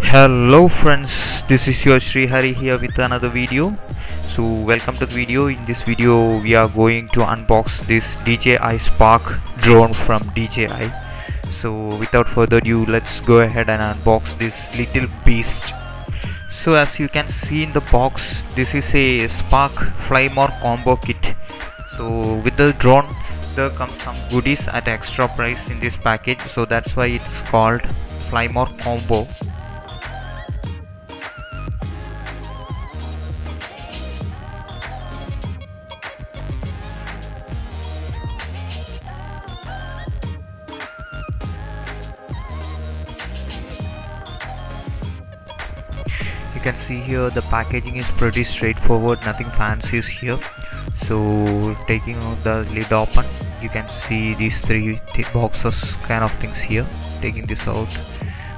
Hello friends, this is your Sri Hari here with another video. So welcome to the video. In this video we are going to unbox this DJI Spark drone from DJI. So without further ado, let's go ahead and unbox this little beast. So as you can see in the box, this is a Spark Fly More combo kit. So with the drone there comes some goodies at extra price in this package, so that's why it's called Fly More combo. You can see here the packaging is pretty straightforward, nothing fancy is here. So taking out the lid open, you can see these three boxes kind of things here. Taking this out,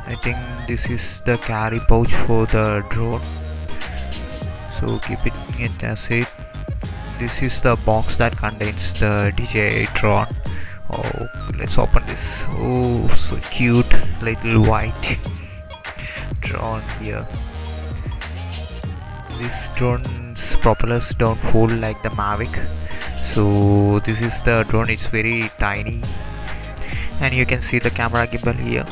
I think this is the carry pouch for the drone, so keep it as it. This is the box that contains the DJI drone. Oh, let's open this. Oh, so cute little white drone here. This drone's propellers don't fold like the Mavic, so this is the drone. It's very tiny, and you can see the camera gimbal here.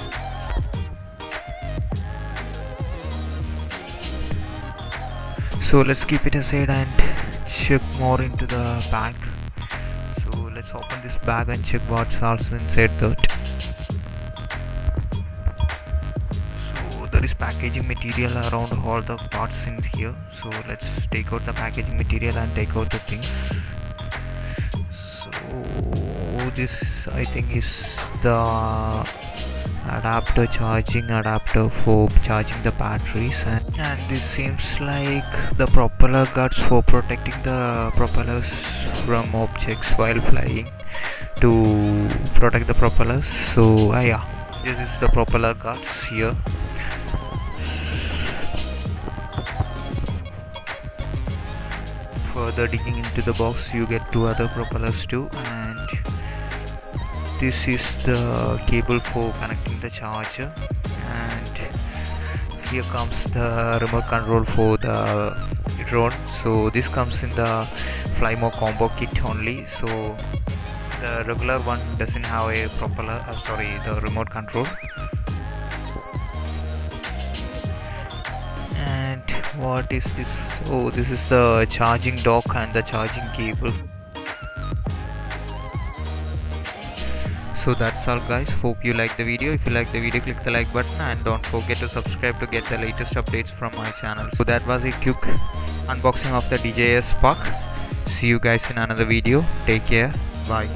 So let's keep it aside and check more into the bag. So let's open this bag and check what's also inside that. There is packaging material around all the parts in here, so let's take out the packaging material and take out the things. So this I think is the adapter, charging adapter for charging the batteries, and this seems like the propeller guards for protecting the propellers from objects while flying, to protect the propellers. So yeah, this is the propeller guards here. Further digging into the box, you get two other propellers too, and this is the cable for connecting the charger, and here comes the remote control for the drone. So this comes in the Fly More combo kit only, so the regular one doesn't have a propeller, the remote control. And what is this? Oh, this is the charging dock and the charging cable. So that's all guys, hope you like the video. If you like the video, click the like button and don't forget to subscribe to get the latest updates from my channel. So that was a quick unboxing of the DJI Spark. See you guys in another video. Take care, bye.